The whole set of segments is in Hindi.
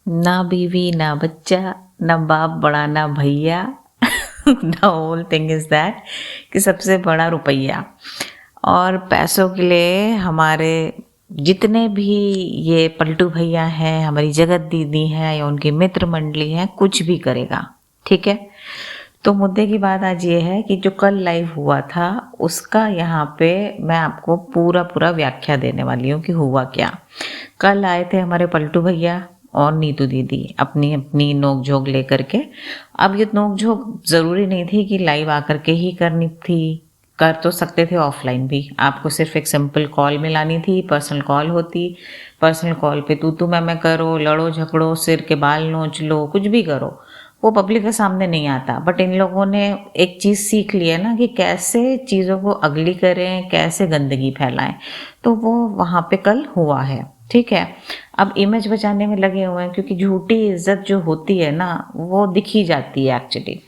ना बीवी ना बच्चा, ना बाप बड़ा ना भैया। The whole thing is that कि सबसे बड़ा रुपया। और पैसों के लिए हमारे जितने भी ये पलटू भैया हैं, हमारी जगत दीदी हैं या उनकी मित्र मंडली है, कुछ भी करेगा। ठीक है। तो मुद्दे की बात आज ये है कि जो कल लाइव हुआ था उसका यहाँ पे मैं आपको पूरा पूरा व्याख्या देने वाली हूँ कि हुआ क्या। कल आए थे हमारे पलटू भैया और नीतू दीदी अपनी अपनी नोक झोंक लेकर के। अब ये नोक झोंक ज़रूरी नहीं थी कि लाइव आकर के ही करनी थी, कर तो सकते थे ऑफलाइन भी। आपको सिर्फ एक सिंपल कॉल मिलानी थी, पर्सनल कॉल होती। पर्सनल कॉल पे तू मैं करो, लड़ो झगड़ो, सिर के बाल नोच लो, कुछ भी करो, वो पब्लिक के सामने नहीं आता। बट इन लोगों ने एक चीज़ सीख ली है ना कि कैसे चीज़ों को अगली करें, कैसे गंदगी फैलाएं। तो वो वहाँ पे कल हुआ है। ठीक है। अब इमेज बचाने में लगे हुए हैं क्योंकि झूठी इज्जत जो होती है ना वो दिखी जाती है एक्चुअली।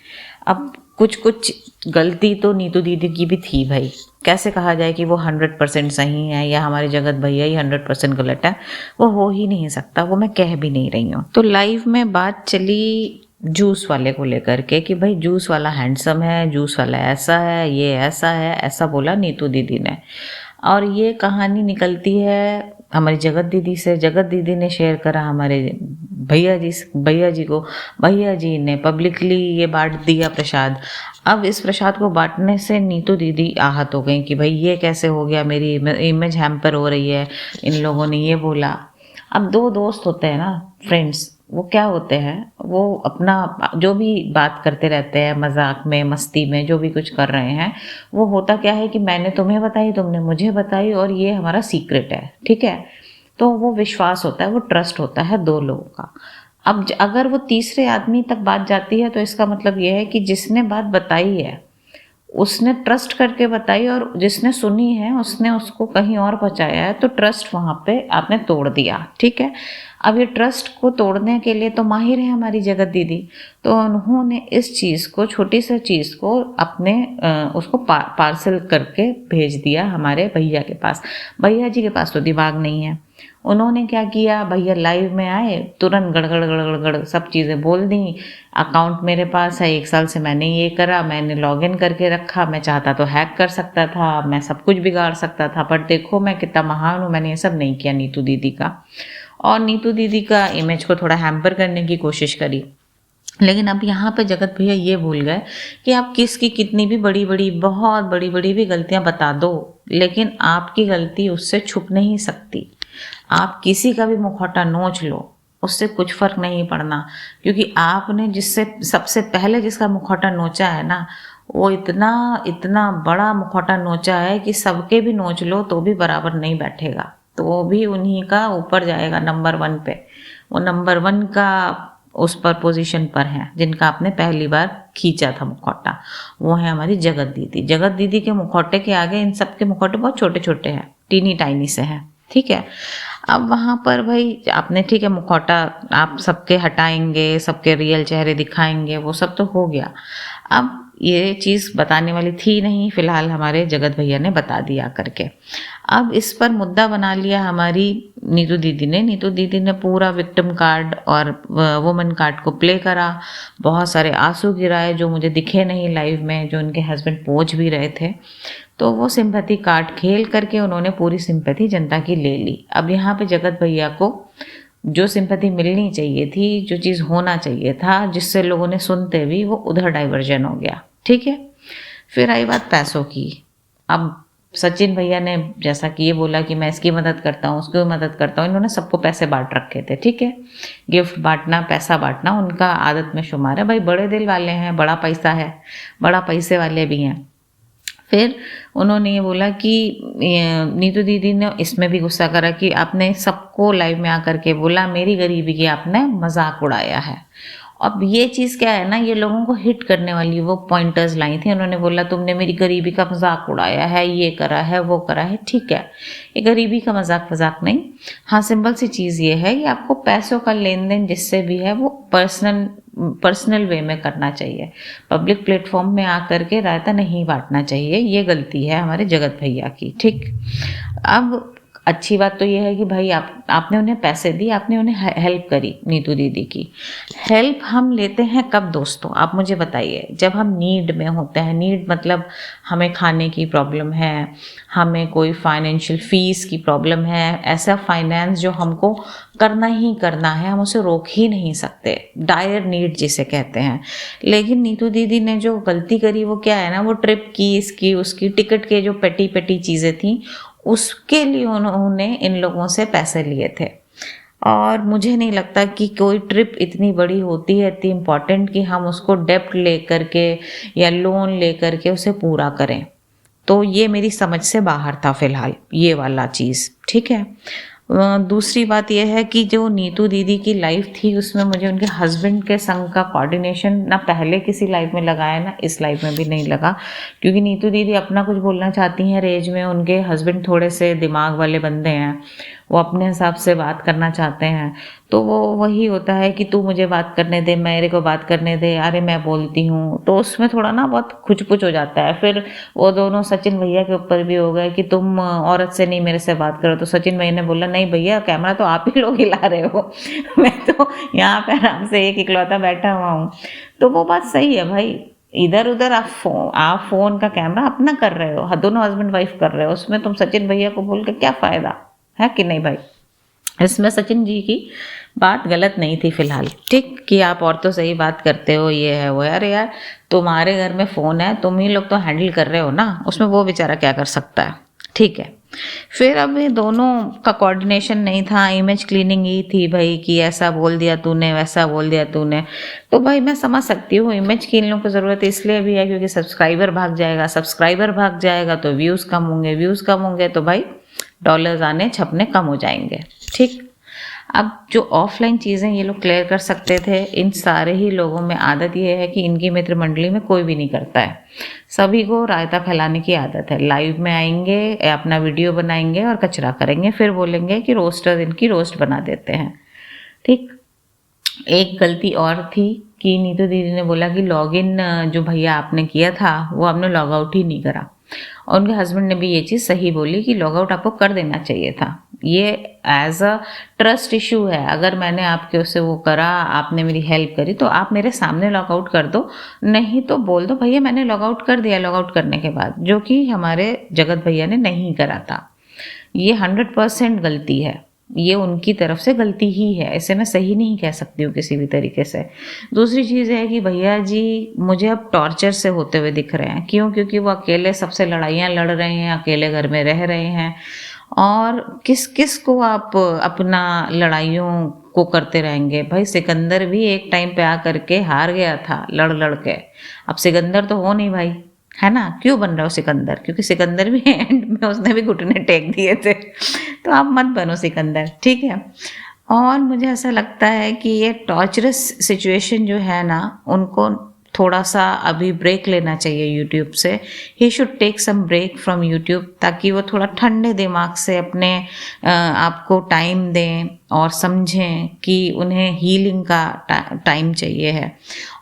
अब कुछ कुछ गलती तो नीतू दीदी की भी थी भाई। कैसे कहा जाए कि वो 100% सही है या हमारे जगत भैया ही 100% गलत है? वो हो ही नहीं सकता, वो मैं कह भी नहीं रही हूँ। तो लाइव में बात चली जूस वाले को लेकर के कि भाई जूस वाला हैंडसम है, जूस वाला ऐसा है, ये ऐसा है, ऐसा बोला नीतू दीदी ने। और ये कहानी निकलती है हमारी जगत दीदी से। जगत दीदी ने शेयर करा हमारे भैया जी को। भैया जी ने पब्लिकली ये बांट दिया प्रसाद। अब इस प्रसाद को बांटने से नीतू दीदी आहत हो गई कि भाई ये कैसे हो गया, मेरी इमेज हैम्पर हो रही है, इन लोगों ने ये बोला। अब दो दोस्त होते हैं ना, फ्रेंड्स, वो क्या होते हैं, वो अपना जो भी बात करते रहते हैं, मजाक में मस्ती में जो भी कुछ कर रहे हैं, वो होता क्या है कि मैंने तुम्हें बताई, तुमने मुझे बताई और ये हमारा सीक्रेट है। ठीक है। तो वो विश्वास होता है, वो ट्रस्ट होता है दो लोगों का। अब अगर वो तीसरे आदमी तक बात जाती है तो इसका मतलब ये है कि जिसने बात बताई है उसने ट्रस्ट करके बताई और जिसने सुनी है उसने उसको कहीं और पहुंचाया है, तो ट्रस्ट वहां पे आपने तोड़ दिया। ठीक है। अब ये ट्रस्ट को तोड़ने के लिए तो माहिर है हमारी जगत दीदी। तो उन्होंने इस चीज़ को, छोटी सी चीज़ को अपने उसको पार्सल करके भेज दिया हमारे भैया के पास। भैया जी के पास तो दिमाग नहीं है। उन्होंने क्या किया, भैया लाइव में आए, तुरंत गड़गड़ गड़गड़ गड़ सब चीज़ें बोल दी। अकाउंट मेरे पास है, 1 साल से मैंने ये करा, मैंने लॉगिन करके रखा, मैं चाहता तो हैक कर सकता था, मैं सब कुछ बिगाड़ सकता था, पर देखो मैं कितना महान हूँ, मैंने ये सब नहीं किया नीतू दीदी का। और नीतू दीदी का इमेज को थोड़ा हैम्पर करने की कोशिश करी। लेकिन अब यहाँ पे जगत भैया ये भूल गए कि आप किसकी कितनी भी बड़ी बड़ी, बहुत बड़ी बड़ी भी गलतियाँ बता दो, लेकिन आपकी गलती उससे छुप नहीं सकती। आप किसी का भी मुखौटा नोच लो, उससे कुछ फर्क नहीं पड़ना, क्योंकि आपने जिससे सबसे पहले जिसका मुखौटा नोचा है ना, वो इतना इतना बड़ा मुखौटा नोचा है कि सबके भी नोच लो तो भी बराबर नहीं बैठेगा। तो वो भी उन्हीं का ऊपर जाएगा, नंबर 1 पे। वो नंबर 1 का उस पर पोजीशन पर हैं जिनका आपने पहली बार खींचा था मुखौटा। वो है हमारी जगत दीदी। जगत दीदी के मुखौटे के आगे इन सब के मुखौटे बहुत छोटे छोटे हैं, टीनी टाइनी से हैं। ठीक है। अब वहाँ पर भाई आपने, ठीक है, मुखौटा आप सबके हटाएंगे, सबके रियल चेहरे दिखाएंगे, वो सब तो हो गया। अब ये चीज़ बताने वाली थी नहीं, फिलहाल हमारे जगत भैया ने बता दिया करके। अब इस पर मुद्दा बना लिया हमारी नीतू दीदी ने। नीतू दीदी ने पूरा विक्टिम कार्ड और वुमन कार्ड को प्ले करा, बहुत सारे आंसू गिराए जो मुझे दिखे नहीं लाइव में, जो उनके हस्बैंड पहुंच भी रहे थे। तो वो सिंपैथी कार्ड खेल करके उन्होंने पूरी सिंपैथी जनता की ले ली। अब यहाँ पे जगत भैया को जो सिंपैथी मिलनी चाहिए थी, जो चीज़ होना चाहिए था, जिससे लोगों ने सुनते भी, वो उधर डाइवर्जन हो गया। ठीक है। फिर आई बात पैसों की। अब सचिन भैया ने जैसा कि ये बोला कि मैं इसकी मदद करता हूँ, उसकी मदद करता हूँ, इन्होंने सबको पैसे बांट रखे थे। ठीक है। गिफ्ट बांटना, पैसा बांटना उनका आदत में शुमार है। भाई बड़े दिल वाले हैं, बड़ा पैसा है, बड़ा पैसे वाले भी हैं। फिर उन्होंने ये बोला कि नीतू दीदी ने इसमें भी गुस्सा करा कि आपने सबको लाइव में आकर के बोला मेरी गरीबी की आपने मजाक उड़ाया है। अब ये चीज़ क्या है ना, ये लोगों को हिट करने वाली वो पॉइंटर्स लाई थी। उन्होंने बोला तुमने मेरी गरीबी का मजाक उड़ाया है, ये करा है, वो करा है। ठीक है, ये गरीबी का मजाक नहीं। हाँ, सिंपल सी चीज़ ये है कि आपको पैसों का लेन देन जिससे भी है वो पर्सनल वे में करना चाहिए। पब्लिक प्लेटफॉर्म में आकर के रायता नहीं बांटना चाहिए। ये गलती है हमारे जगत भैया की। ठीक। अब अच्छी बात तो ये है कि भाई आपने उन्हें पैसे दिए, आपने उन्हें हेल्प करी। नीतू दीदी की हेल्प हम लेते हैं कब दोस्तों, आप मुझे बताइए? जब हम नीड में होते हैं। नीड मतलब हमें खाने की प्रॉब्लम है, हमें कोई फाइनेंशियल फीस की प्रॉब्लम है, ऐसा फाइनेंस जो हमको करना ही करना है, हम उसे रोक ही नहीं सकते, डायर नीड जिसे कहते हैं। लेकिन नीतू दीदी ने जो गलती करी वो क्या है ना, वो ट्रिप की, इसकी उसकी, टिकट के जो पेटी पेटी चीज़ें थी उसके लिए उन्होंने इन लोगों से पैसे लिए थे। और मुझे नहीं लगता कि कोई ट्रिप इतनी बड़ी होती है, इतनी इम्पॉर्टेंट, कि हम उसको डेप्ट ले करके या लोन ले करके उसे पूरा करें। तो ये मेरी समझ से बाहर था फिलहाल ये वाला चीज़, ठीक है। दूसरी बात यह है कि जो नीतू दीदी की लाइफ थी उसमें मुझे उनके हस्बैंड के संग का कोऑर्डिनेशन ना पहले किसी लाइफ में लगा है ना इस लाइफ में भी नहीं लगा, क्योंकि नीतू दीदी अपना कुछ बोलना चाहती हैं रेज में, उनके हस्बैंड थोड़े से दिमाग वाले बंदे हैं, वो अपने हिसाब से बात करना चाहते हैं। तो वो वही होता है कि तू मुझे बात करने दे, मेरे को बात करने दे, अरे मैं बोलती हूँ, तो उसमें थोड़ा ना बहुत खुचपुच हो जाता है। फिर वो दोनों सचिन भैया के ऊपर भी हो गए कि तुम औरत से नहीं मेरे से बात करो। तो सचिन भैया ने बोला नहीं भैया, कैमरा तो आप ही लोग हिला रहे हो, मैं तो यहाँ पे आराम से एक इकलौता बैठा हुआ हूँ। तो वो बात सही है भाई, इधर उधर आप फोन का कैमरा अपना कर रहे हो, दोनों हस्बैंड वाइफ कर रहे हो, उसमें तुम सचिन भैया को बोल के क्या फ़ायदा है कि नहीं भाई। इसमें सचिन जी की बात गलत नहीं थी फिलहाल, ठीक, कि आप और तो सही बात करते हो, ये है वो है। अरे यार तुम्हारे घर में फ़ोन है, तुम ही लोग तो हैंडल कर रहे हो ना, उसमें वो बेचारा क्या कर सकता है, ठीक है। फिर अब ये दोनों का कोऑर्डिनेशन नहीं था, इमेज क्लीनिंग ही थी भाई, कि ऐसा बोल दिया तूने, वैसा बोल दिया तूने। तो भाई मैं समझ सकती हूँ इमेज क्लीनिंग की ज़रूरत इसलिए भी है क्योंकि सब्सक्राइबर भाग जाएगा, सब्सक्राइबर भाग जाएगा तो व्यूज़ कम होंगे, व्यूज़ कम होंगे तो भाई डॉलर्स आने छपने कम हो जाएंगे, ठीक। अब जो ऑफलाइन चीज़ें ये लोग क्लियर कर सकते थे, इन सारे ही लोगों में आदत ये है कि इनकी मित्र मंडली में कोई भी नहीं करता है, सभी को रायता फैलाने की आदत है। लाइव में आएंगे, अपना वीडियो बनाएंगे और कचरा करेंगे, फिर बोलेंगे कि रोस्टर इनकी रोस्ट बना देते हैं, ठीक। एक गलती और थी कि नीतू दीदी ने बोला कि लॉगिन जो भैया आपने किया था वो आपने लॉग आउट ही नहीं करा, और उनके हस्बैंड ने भी ये चीज़ सही बोली कि लॉग आउट आपको कर देना चाहिए था। ये एज अ ट्रस्ट इशू है, अगर मैंने आपके उससे वो करा, आपने मेरी हेल्प करी, तो आप मेरे सामने लॉग आउट कर दो, नहीं तो बोल दो भैया मैंने लॉग आउट कर दिया, लॉग आउट करने के बाद, जो कि हमारे जगत भैया ने नहीं करा था। ये 100% गलती है, ये उनकी तरफ से गलती ही है, इसे मैं सही नहीं कह सकती हूँ किसी भी तरीके से। दूसरी चीज़ है कि भैया जी मुझे अब टॉर्चर से होते हुए दिख रहे हैं, क्यों? क्योंकि वो अकेले सबसे लड़ाइयाँ लड़ रहे हैं, अकेले घर में रह रहे हैं, और किस किस को आप अपना लड़ाइयों को करते रहेंगे। भाई सिकंदर भी एक टाइम पे आ करके हार गया था लड़ लड़ के, अब सिकंदर तो हो नहीं भाई, है ना। क्यों बन रहा हो सिकंदर? क्योंकि सिकंदर भी एंड में उसने भी घुटने टेक दिए थे, तो आप मत बनो सिकंदर, ठीक है। और मुझे ऐसा लगता है कि ये टॉर्चरस सिचुएशन जो है ना, उनको थोड़ा सा अभी ब्रेक लेना चाहिए यूट्यूब से। He should take some break from YouTube, ताकि वो थोड़ा ठंडे दिमाग से अपने आपको टाइम दें और समझें कि उन्हें हीलिंग का टाइम चाहिए है।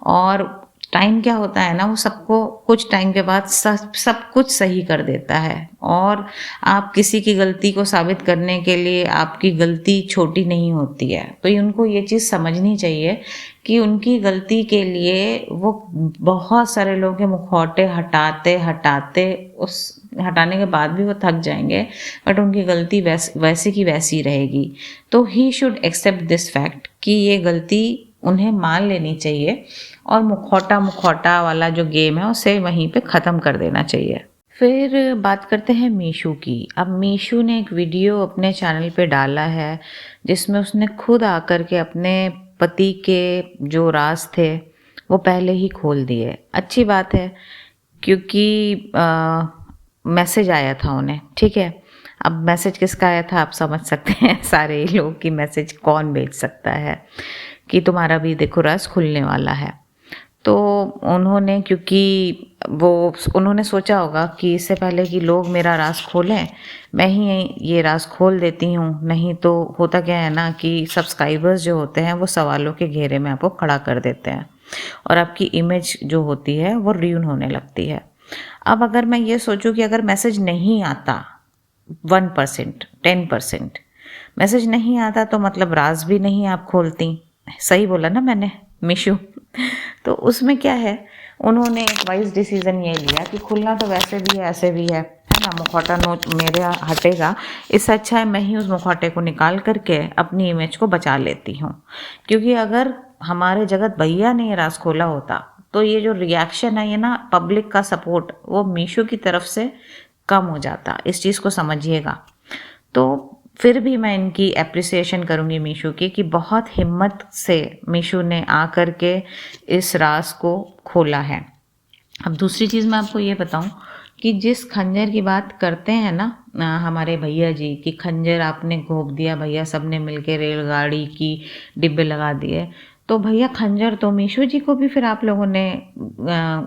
और टाइम क्या होता है ना, वो सबको कुछ टाइम के बाद सब कुछ सही कर देता है, और आप किसी की गलती को साबित करने के लिए आपकी गलती छोटी नहीं होती है। तो उनको ये चीज़ समझनी चाहिए कि उनकी गलती के लिए वो बहुत सारे लोगों के मुखौटे हटाते हटाते उस हटाने के बाद भी वो थक जाएंगे, बट उनकी गलती वैसी की वैसी रहेगी। तो he should accept this fact कि ये गलती उन्हें मान लेनी चाहिए, और मुखौटा वाला जो गेम है उसे वहीं पे ख़त्म कर देना चाहिए। फिर बात करते हैं मीशू की। अब मीशू ने एक वीडियो अपने चैनल पे डाला है जिसमें उसने खुद आकर के अपने पति के जो राज थे वो पहले ही खोल दिए। अच्छी बात है, क्योंकि मैसेज आया था उन्हें, ठीक है। अब मैसेज किसका आया था आप समझ सकते हैं सारे लोग की मैसेज कौन भेज सकता है कि तुम्हारा भी देखो राज खुलने वाला है। तो उन्होंने, क्योंकि उन्होंने सोचा होगा कि इससे पहले कि लोग मेरा राज खोलें मैं ही ये राज खोल देती हूँ, नहीं तो होता क्या है ना कि सब्सक्राइबर्स जो होते हैं वो सवालों के घेरे में आपको खड़ा कर देते हैं, और आपकी इमेज जो होती है वो र्यून होने लगती है। अब अगर मैं ये सोचूं कि अगर मैसेज नहीं आता 1%, 10%। मैसेज नहीं आता तो मतलब राज भी नहीं आप खोलती। सही बोला ना मैंने मीशू? तो उसमें क्या है, उन्होंने एक वाइज डिसीजन ये लिया कि खुलना तो वैसे भी है ऐसे भी है ना, मुखौटा नोच मेरे हटेगा, इससे अच्छा है मैं ही उस मुखौटे को निकाल करके अपनी इमेज को बचा लेती हूँ। क्योंकि अगर हमारे जगत भैया ने ये राज खोला होता तो ये जो रिएक्शन है ये ना, पब्लिक का सपोर्ट वो मीशो की तरफ से कम हो जाता, इस चीज़ को समझिएगा। तो फिर भी मैं इनकी एप्रिसिएशन करूँगी मीशो की कि बहुत हिम्मत से मीशो ने आकर के इस राज को खोला है। अब दूसरी चीज़ मैं आपको ये बताऊं कि जिस खंजर की बात करते हैं ना हमारे भैया जी कि खंजर आपने घोंप दिया भैया, सबने मिलके रेलगाड़ी की डिब्बे लगा दिए, तो भैया खंजर तो मीशो जी को भी फिर आप लोगों ने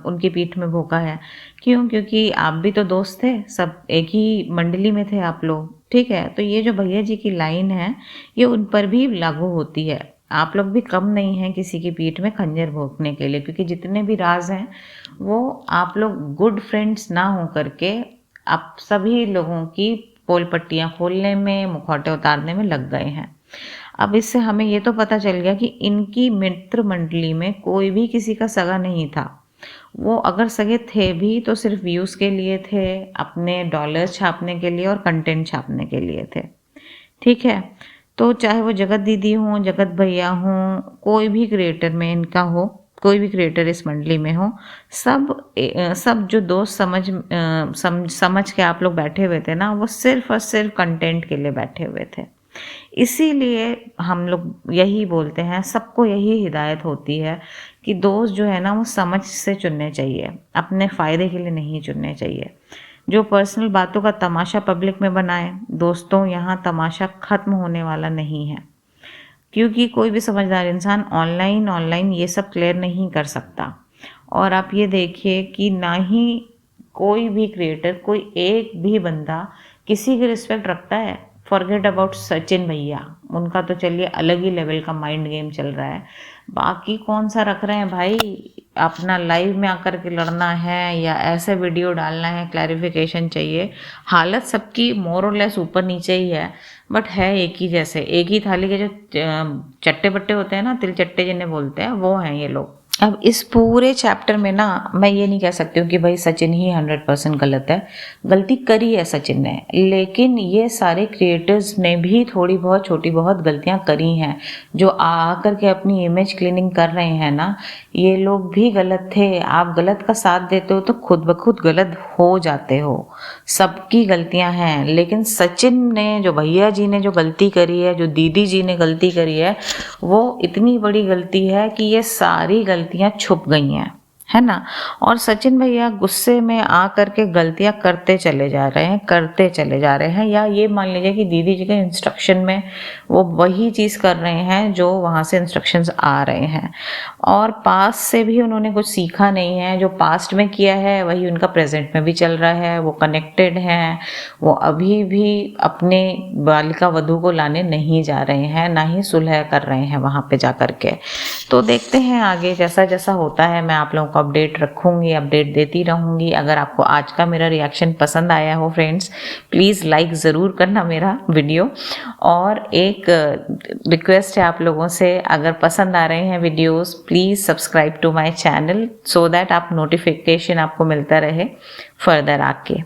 उनकी पीठ में भोंका है। क्यों? क्योंकि आप भी तो दोस्त थे, सब एक ही मंडली में थे आप लोग, ठीक है? तो ये जो भैया जी की लाइन है ये उन पर भी लागू होती है। आप लोग भी कम नहीं हैं किसी की पीठ में खंजर भोंकने के लिए, क्योंकि जितने भी राज हैं वो आप लोग गुड फ्रेंड्स ना हो करके आप सभी लोगों की पोल पट्टियाँ खोलने में, मुखौटे उतारने में लग गए हैं। अब इससे हमें ये तो पता चल गया कि इनकी मित्र मंडली में कोई भी किसी का सगा नहीं था। वो अगर सगे थे भी तो सिर्फ व्यूज़ के लिए थे, अपने डॉलर्स छापने के लिए और कंटेंट छापने के लिए थे, ठीक है? तो चाहे वो जगत दीदी हों, जगत भैया हों, कोई भी क्रिएटर में इनका हो, कोई भी क्रिएटर इस मंडली में हो, सब जो दोस्त समझ के आप लोग बैठे हुए थे ना, वो सिर्फ और सिर्फ कंटेंट के लिए बैठे हुए थे। इसीलिए हम लोग यही बोलते हैं, सबको यही हिदायत होती है कि दोस्त जो है ना वो समझ से चुनने चाहिए, अपने फ़ायदे के लिए नहीं चुनने चाहिए। जो पर्सनल बातों का तमाशा पब्लिक में बनाए, दोस्तों यहाँ तमाशा ख़त्म होने वाला नहीं है, क्योंकि कोई भी समझदार इंसान ऑनलाइन ये सब क्लियर नहीं कर सकता। और आप ये देखिए कि ना ही कोई भी क्रिएटर, कोई एक भी बंदा किसी की रिस्पेक्ट रखता है। फॉरगेट अबाउट सचिन भैया, उनका तो चलिए अलग ही लेवल का माइंड गेम चल रहा है, बाकी कौन सा रख रहे हैं भाई? अपना लाइव में आकर के लड़ना है या ऐसे वीडियो डालना है, क्लैरिफिकेशन चाहिए। हालत सबकी मोर और लेस ऊपर नीचे ही है, बट है एक ही जैसे, एक ही थाली के जो चट्टे बट्टे होते हैं ना, तिल चट्टे जिन्हें बोलते हैं, वो हैं ये लोग। अब इस पूरे चैप्टर में ना मैं ये नहीं कह सकती हूँ कि भाई सचिन ही 100% गलत है, गलती करी है सचिन ने, लेकिन ये सारे क्रिएटर्स ने भी थोड़ी बहुत छोटी बहुत गलतियाँ करी हैं। जो आकर के अपनी इमेज क्लीनिंग कर रहे हैं ना, ये लोग भी गलत थे। आप गलत का साथ देते हो तो खुद ब खुद गलत हो जाते हो, सबकी गलतियाँ हैं। लेकिन सचिन ने, जो भैया जी ने जो गलती करी है, जो दीदी जी ने गलती करी है, वो इतनी बड़ी गलती है कि ये सारी गलतियां छुप गई हैं, है ना? और सचिन भैया गुस्से में आ करके गलतियां करते चले जा रहे हैं, या ये मान लीजिए कि दीदी जी के इंस्ट्रक्शन में वो वही चीज़ कर रहे हैं जो वहाँ से इंस्ट्रक्शंस आ रहे हैं। और पास्ट से भी उन्होंने कुछ सीखा नहीं है, जो पास्ट में किया है वही उनका प्रेजेंट में भी चल रहा है। वो कनेक्टेड हैं, वो अभी भी अपने बालिका वधू को लाने नहीं जा रहे हैं, ना ही सुलह कर रहे हैं वहाँ पे जा कर के। तो देखते हैं आगे जैसा जैसा होता है, मैं आप लोगों को अपडेट रखूँगी, अपडेट देती रहूँगी। अगर आपको आज का मेरा रिएक्शन पसंद आया हो फ्रेंड्स, प्लीज़ लाइक ज़रूर करना मेरा वीडियो। और एक रिक्वेस्ट है आप लोगों से, अगर पसंद आ रहे हैं videos, please subscribe to my channel so that आप नोटिफिकेशन आपको मिलता रहे फर्दर आके।